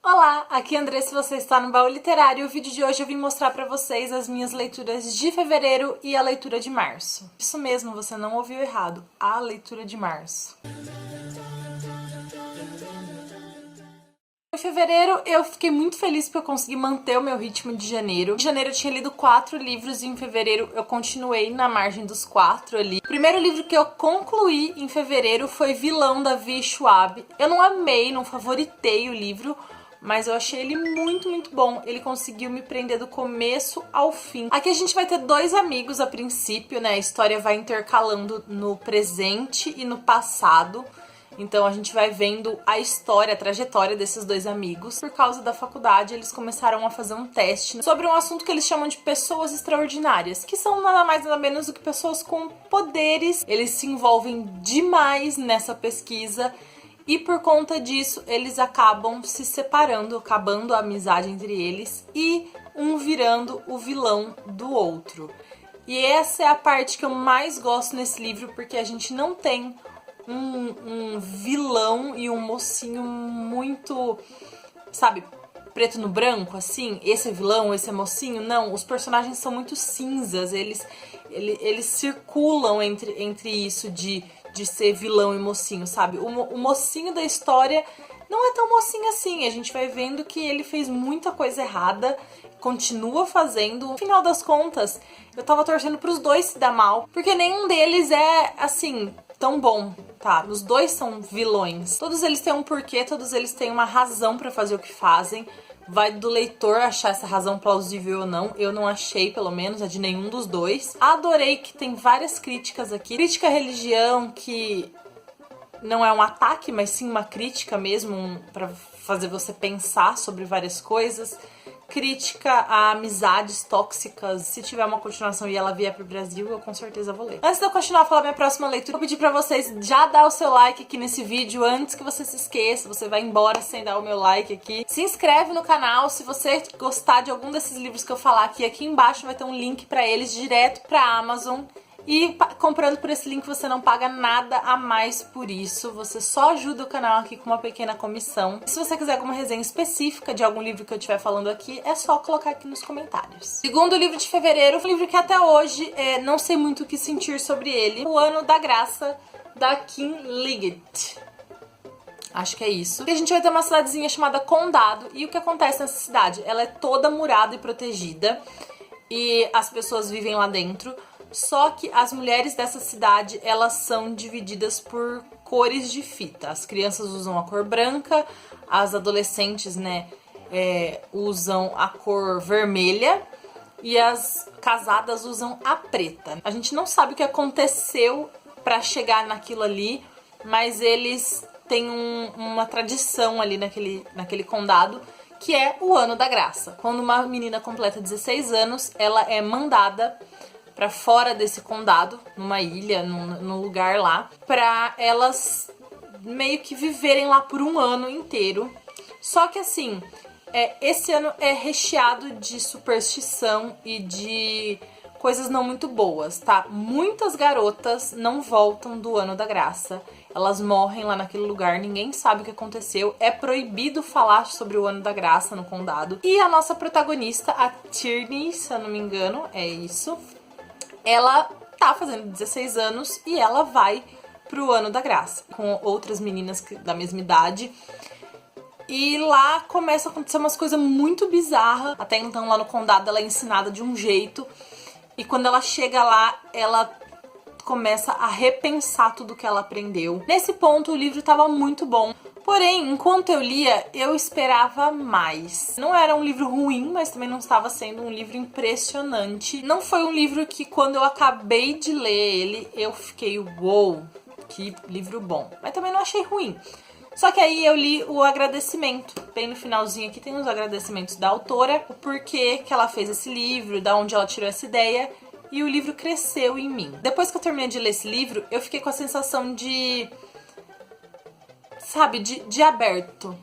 Olá, aqui é André, se você está no Baú Literário. O vídeo de hoje eu vim mostrar pra vocês as minhas leituras de fevereiro e a leitura de março. Isso mesmo, você não ouviu errado, a leitura de março. Em fevereiro eu fiquei muito feliz porque eu consegui manter o meu ritmo de janeiro. Em janeiro eu tinha lido 4 livros e em fevereiro eu continuei na margem dos 4 ali. O primeiro livro que eu concluí em fevereiro foi Vilão, da Vi Schwab. Eu não amei, não favoritei o livro, mas eu achei ele muito bom. Ele conseguiu me prender do começo ao fim. Aqui a gente vai ter 2 amigos a princípio, né? A história vai intercalando no presente e no passado. Então a gente vai vendo a história, a trajetória desses 2 amigos. Por causa da faculdade, eles começaram a fazer um teste sobre um assunto que eles chamam de pessoas extraordinárias, que são nada mais nada menos do que pessoas com poderes. Eles se envolvem demais nessa pesquisa e por conta disso eles acabam se separando, acabando a amizade entre eles e um virando o vilão do outro. E essa é a parte que eu mais gosto nesse livro, porque a gente não tem um vilão e um mocinho muito, sabe, preto no branco, assim, esse é vilão, esse é mocinho. Não, os personagens são muito cinzas, eles circulam entre isso de ser vilão e mocinho, sabe? O mocinho da história não é tão mocinho assim, a gente vai vendo que ele fez muita coisa errada, continua fazendo. No final das contas, eu tava torcendo pros 2 se dar mal, porque nenhum deles é, assim, tão bom, tá? Os 2 são vilões. Todos eles têm um porquê, todos eles têm uma razão pra fazer o que fazem. Vai do leitor achar essa razão plausível ou não. Eu não achei, pelo menos, a de nenhum dos 2. Adorei que tem várias críticas aqui. Crítica à religião, que não é um ataque, mas sim uma crítica mesmo, pra fazer você pensar sobre várias coisas. Crítica a amizades tóxicas. Se tiver uma continuação e ela vier pro Brasil, eu com certeza vou ler. Antes de eu continuar a falar minha próxima leitura, vou pedir pra vocês já dar o seu like aqui nesse vídeo, antes que você se esqueça. Você vai embora sem dar o meu like aqui. Se inscreve no canal. Se você gostar de algum desses livros que eu falar aqui embaixo vai ter um link pra eles direto pra Amazon. E comprando por esse link você não paga nada a mais por isso, você só ajuda o canal aqui com uma pequena comissão. Se você quiser alguma resenha específica de algum livro que eu estiver falando aqui, é só colocar aqui nos comentários. Segundo livro de fevereiro, um livro que até hoje não sei muito o que sentir sobre ele, O Ano da Graça, da Kim Liggett. Acho que é isso. E a gente vai ter uma cidadezinha chamada Condado, e o que acontece nessa cidade? Ela é toda murada e protegida, e as pessoas vivem lá dentro. Só que as mulheres dessa cidade, elas são divididas por cores de fita. As crianças usam a cor branca, as adolescentes, né, usam a cor vermelha e as casadas usam a preta. A gente não sabe o que aconteceu pra chegar naquilo ali, mas eles têm uma tradição ali naquele condado, que é o Ano da Graça. Quando uma menina completa 16 anos, ela é mandada pra fora desse condado, numa ilha, num lugar lá, pra elas meio que viverem lá por um ano inteiro. Só que assim, esse ano é recheado de superstição e de coisas não muito boas, tá? Muitas garotas não voltam do Ano da Graça. Elas morrem lá naquele lugar, ninguém sabe o que aconteceu. É proibido falar sobre o Ano da Graça no condado. E a nossa protagonista, a Tierney, se eu não me engano, é isso, ela tá fazendo 16 anos e ela vai pro Ano da Graça com outras meninas da mesma idade. E lá começa a acontecer umas coisas muito bizarras. Até então lá no condado ela é ensinada de um jeito, e quando ela chega lá, ela começa a repensar tudo que ela aprendeu. Nesse ponto o livro tava muito bom. Porém, enquanto eu lia, eu esperava mais. Não era um livro ruim, mas também não estava sendo um livro impressionante. Não foi um livro que, quando eu acabei de ler ele, eu fiquei, uou, que livro bom. Mas também não achei ruim. Só que aí eu li o agradecimento. Bem no finalzinho aqui tem os agradecimentos da autora, o porquê que ela fez esse livro, da onde ela tirou essa ideia. E o livro cresceu em mim. Depois que eu terminei de ler esse livro, eu fiquei com a sensação de, sabe, de aberto,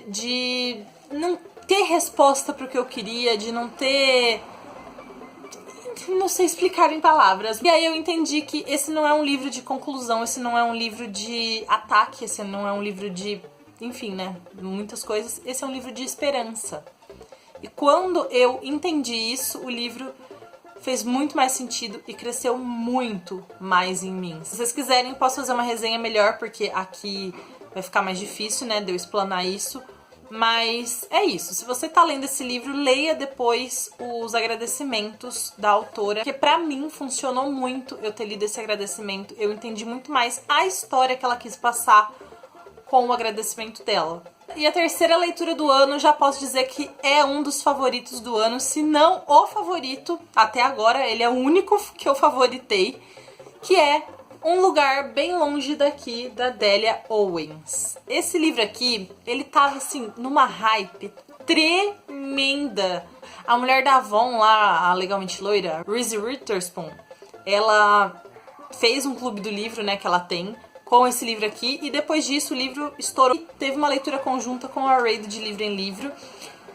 de não ter resposta pro que eu queria, de não ter, não sei explicar em palavras. E aí eu entendi que esse não é um livro de conclusão, esse não é um livro de ataque, esse não é um livro de enfim, né, muitas coisas. Esse é um livro de esperança. E quando eu entendi isso, o livro fez muito mais sentido e cresceu muito mais em mim. Se vocês quiserem, posso fazer uma resenha melhor, porque aqui vai ficar mais difícil, né, de eu explanar isso. Mas é isso. Se você tá lendo esse livro, leia depois os agradecimentos da autora, porque pra mim funcionou muito eu ter lido esse agradecimento. Eu entendi muito mais a história que ela quis passar com o agradecimento dela. E a terceira leitura do ano, já posso dizer que é um dos favoritos do ano, se não o favorito. Até agora, ele é o único que eu favoritei, que é Um Lugar Bem Longe Daqui, da Delia Owens. Esse livro aqui, ele tava assim, numa hype tremenda. A mulher da Avon lá, a Legalmente Loira, Reese Witherspoon, ela fez um clube do livro, né, que ela tem, com esse livro aqui, e depois disso o livro estourou. Teve uma leitura conjunta com a Raid de Livro em Livro,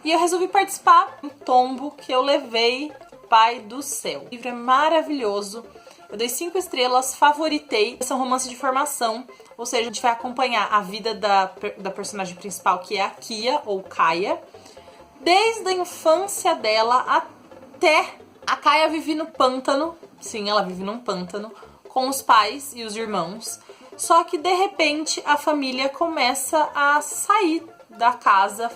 e eu resolvi participar do tombo que eu levei, Pai do Céu. O livro é maravilhoso, eu dei 5 estrelas, favoritei. Esse é um romance de formação, ou seja, a gente vai acompanhar a vida da personagem principal, que é a Kia, ou Kaia, desde a infância dela até... A Kaia vive no pântano, sim, ela vive num pântano, com os pais e os irmãos. Só que, de repente, a família começa a sair da casa,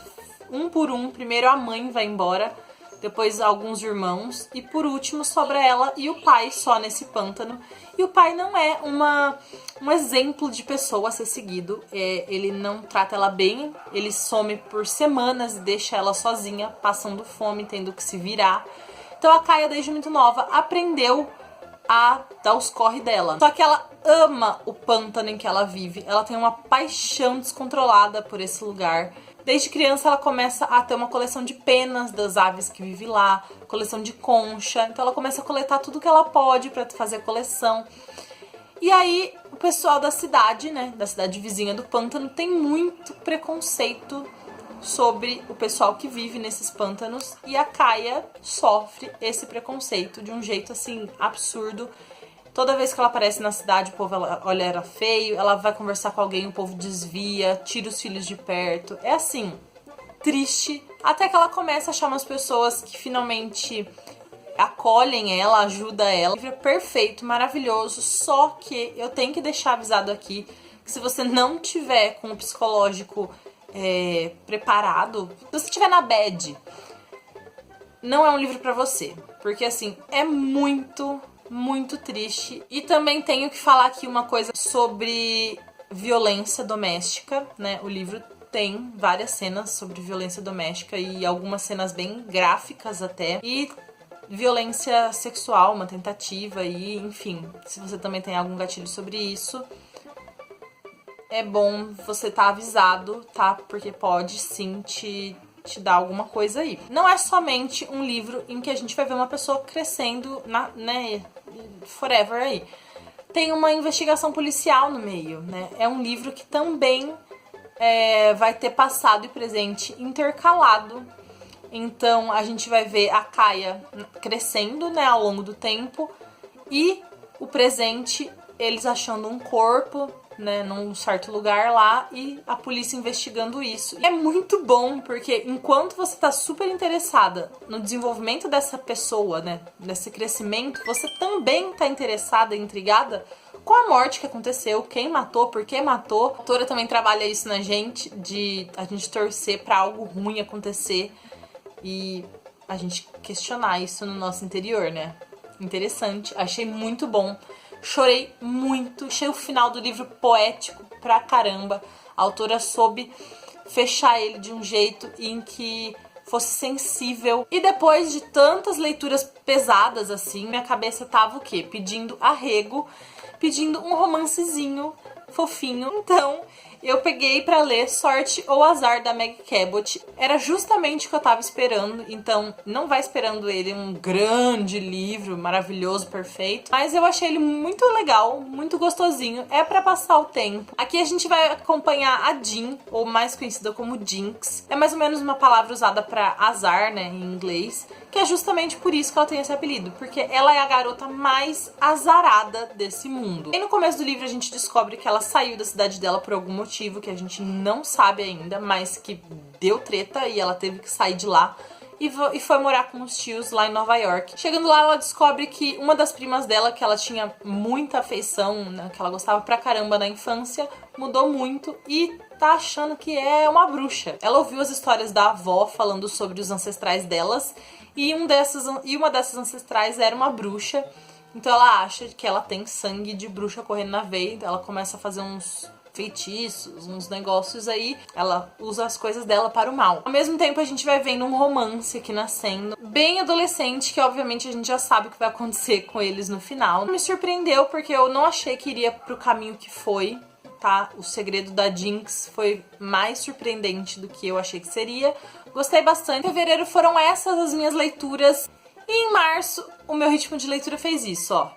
um por um. Primeiro a mãe vai embora, depois alguns irmãos, e por último sobra ela e o pai só nesse pântano. E o pai não é um exemplo de pessoa a ser seguido. Ele não trata ela bem, ele some por semanas e deixa ela sozinha, passando fome, tendo que se virar. Então a Kaia, desde muito nova, aprendeu a dar os corre dela. Só que ela ama o pântano em que ela vive. Ela tem uma paixão descontrolada por esse lugar. Desde criança ela começa a ter uma coleção de penas das aves que vivem lá, coleção de concha. Então ela começa a coletar tudo que ela pode pra fazer a coleção. E aí o pessoal da cidade, né, da cidade vizinha do pântano, tem muito preconceito sobre o pessoal que vive nesses pântanos, e a Kaia sofre esse preconceito de um jeito assim absurdo. Toda vez que ela aparece na cidade, o povo olha ela feio, ela vai conversar com alguém, o povo desvia, tira os filhos de perto. É assim, triste, até que ela começa a achar umas pessoas que finalmente acolhem ela, ajudam ela. O livro é perfeito, maravilhoso, só que eu tenho que deixar avisado aqui que se você não tiver com o psicológico preparado, se você estiver na bad, não é um livro pra você, porque assim, é muito triste. E também tenho que falar aqui uma coisa sobre violência doméstica, né? O livro tem várias cenas sobre violência doméstica e algumas cenas bem gráficas até, e violência sexual, uma tentativa, e enfim, se você também tem algum gatilho sobre isso, é bom você estar avisado, tá? Porque pode sim te dar alguma coisa aí. Não é somente um livro em que a gente vai ver uma pessoa crescendo, né, forever aí. Tem uma investigação policial no meio, né? É um livro que também vai ter passado e presente intercalado. Então a gente vai ver a Kaia crescendo, né, ao longo do tempo, e o presente, eles achando um corpo, né, num certo lugar lá, e a polícia investigando isso. E é muito bom, porque enquanto você tá super interessada no desenvolvimento dessa pessoa, né, desse crescimento, você também tá interessada e intrigada com a morte que aconteceu, quem matou, por que matou. A autora também trabalha isso na gente, de a gente torcer pra algo ruim acontecer e a gente questionar isso no nosso interior, né? Interessante, achei muito bom. Chorei muito, achei o final do livro poético pra caramba. A autora soube fechar ele de um jeito em que fosse sensível. E depois de tantas leituras pesadas assim, minha cabeça tava o quê? Pedindo arrego, pedindo um romancezinho fofinho. Então eu peguei pra ler Sorte ou Azar, da Meg Cabot. Era justamente o que eu tava esperando, então não vai esperando ele um grande livro, maravilhoso, perfeito. Mas eu achei ele muito legal, muito gostosinho, é pra passar o tempo. Aqui a gente vai acompanhar a Jean, ou mais conhecida como Jinx. É mais ou menos uma palavra usada pra azar, né, em inglês, que é justamente por isso que ela tem esse apelido, porque ela é a garota mais azarada desse mundo. E no começo do livro a gente descobre que ela saiu da cidade dela por algum motivo. motivo que a gente não sabe ainda, mas que deu treta e ela teve que sair de lá e foi morar com os tios lá em Nova York. Chegando lá, ela descobre que uma das primas dela, que ela tinha muita afeição, né, que ela gostava pra caramba na infância, mudou muito e tá achando que é uma bruxa. Ela ouviu as histórias da avó falando sobre os ancestrais delas e uma dessas ancestrais era uma bruxa. Então ela acha que ela tem sangue de bruxa correndo na veia. Ela começa a fazer uns feitiços, uns negócios aí. Ela usa as coisas dela para o mal. Ao mesmo tempo a gente vai vendo um romance aqui nascendo, bem adolescente, que obviamente a gente já sabe o que vai acontecer com eles no final. Me surpreendeu porque eu não achei que iria pro caminho que foi, tá? O segredo da Jinx foi mais surpreendente do que eu achei que seria. Gostei bastante. Em fevereiro foram essas as minhas leituras. E em março o meu ritmo de leitura fez isso, ó.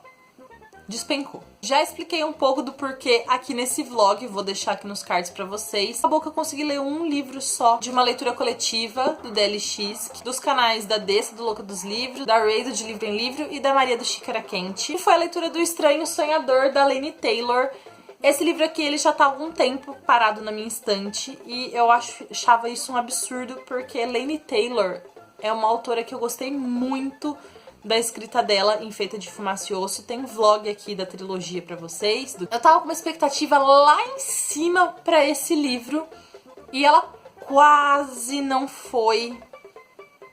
Despencou. Já expliquei um pouco do porquê aqui nesse vlog, vou deixar aqui nos cards pra vocês. Acabou que eu consegui ler um livro só de uma leitura coletiva do DLX, dos canais da Dessa, do Louca dos Livros, da Ray, do De Livro em Livro e da Maria do Xícara Quente. E foi a leitura do Estranho Sonhador, da Laini Taylor. Esse livro aqui, ele já tá há algum tempo parado na minha estante e eu achava isso um absurdo porque Laini Taylor é uma autora que eu gostei muito da escrita dela em Feita de Fumaça e Osso. Tem um vlog aqui da trilogia pra vocês. Eu tava com uma expectativa lá em cima pra esse livro e ela quase não foi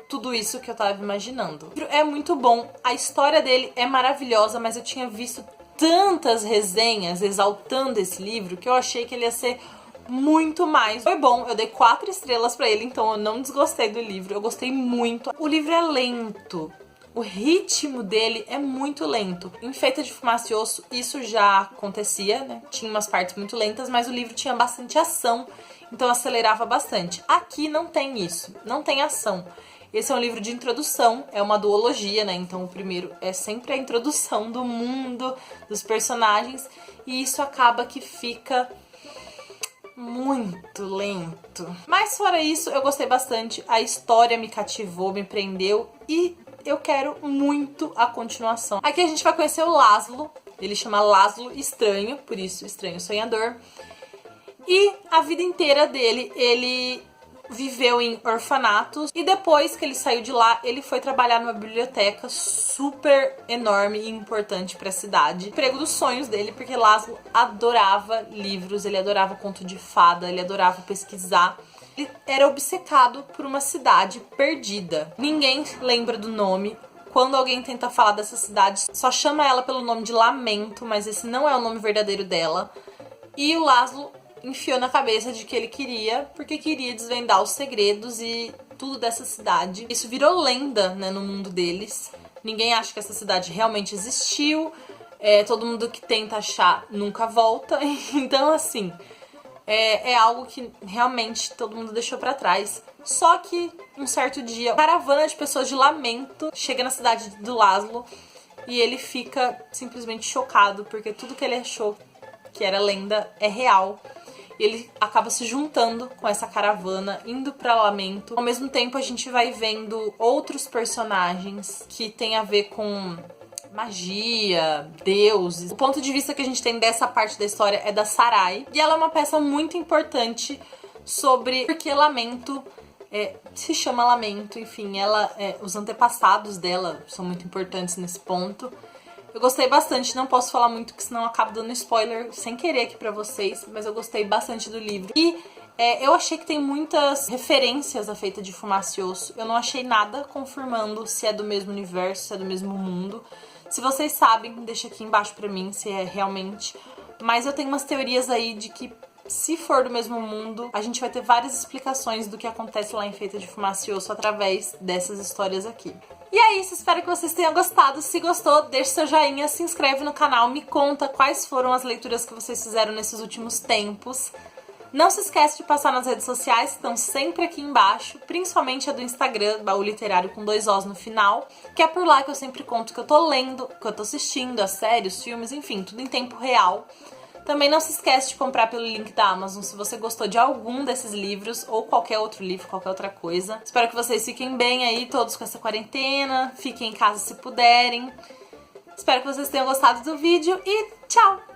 tudo isso que eu tava imaginando. O livro é muito bom, a história dele é maravilhosa, mas eu tinha visto tantas resenhas exaltando esse livro que eu achei que ele ia ser muito mais. Foi bom, eu dei 4 estrelas pra ele, então eu não desgostei do livro, eu gostei muito. O livro é lento. O ritmo dele é muito lento. Em Feita de Fumaça e Osso, isso já acontecia, né? Tinha umas partes muito lentas, mas o livro tinha bastante ação, então acelerava bastante. Aqui não tem isso, não tem ação. Esse é um livro de introdução, é uma duologia, né? Então o primeiro é sempre a introdução do mundo, dos personagens, e isso acaba que fica muito lento. Mas fora isso, eu gostei bastante, a história me cativou, me prendeu e eu quero muito a continuação. Aqui a gente vai conhecer o Laszlo, ele chama Laszlo Estranho, por isso Estranho Sonhador. E a vida inteira dele, ele viveu em orfanatos e depois que ele saiu de lá, ele foi trabalhar numa biblioteca super enorme e importante pra cidade. O emprego dos sonhos dele, porque Laszlo adorava livros, ele adorava conto de fada, ele adorava pesquisar. Ele era obcecado por uma cidade perdida. Ninguém lembra do nome. Quando alguém tenta falar dessa cidade, só chama ela pelo nome de Lamento, mas esse não é o nome verdadeiro dela. E o Laszlo enfiou na cabeça de que ele queria, porque queria desvendar os segredos e tudo dessa cidade. Isso virou lenda, né, no mundo deles. Ninguém acha que essa cidade realmente existiu. Todo mundo que tenta achar nunca volta. Então, assim, é algo que realmente todo mundo deixou pra trás. Só que um certo dia, uma caravana de pessoas de Lamento chega na cidade do Laszlo e ele fica simplesmente chocado, porque tudo que ele achou que era lenda é real. E ele acaba se juntando com essa caravana, indo pra Lamento. Ao mesmo tempo, a gente vai vendo outros personagens que tem a ver com magia, deuses. O ponto de vista que a gente tem dessa parte da história é da Sarai. E ela é uma peça muito importante sobre porque Lamento se chama Lamento. Enfim, os antepassados dela são muito importantes nesse ponto. Eu gostei bastante, não posso falar muito, porque senão eu acabo dando spoiler sem querer aqui pra vocês, mas eu gostei bastante do livro. E eu achei que tem muitas referências a Feita de Fumaça e Osso. Eu não achei nada confirmando se é do mesmo universo, se é do mesmo mundo. Se vocês sabem, deixa aqui embaixo pra mim se é realmente. Mas eu tenho umas teorias aí de que, se for do mesmo mundo, a gente vai ter várias explicações do que acontece lá em Feita de Fumaça e Osso através dessas histórias aqui. E é isso, espero que vocês tenham gostado. Se gostou, deixa seu joinha, se inscreve no canal, me conta quais foram as leituras que vocês fizeram nesses últimos tempos. Não se esquece de passar nas redes sociais, que estão sempre aqui embaixo, principalmente a do Instagram, Baú Literário com 2 Os no final, que é por lá que eu sempre conto que eu tô lendo, que eu tô assistindo, as séries, os filmes, enfim, tudo em tempo real. Também não se esquece de comprar pelo link da Amazon se você gostou de algum desses livros ou qualquer outro livro, qualquer outra coisa. Espero que vocês fiquem bem aí, todos com essa quarentena, fiquem em casa se puderem. Espero que vocês tenham gostado do vídeo e tchau!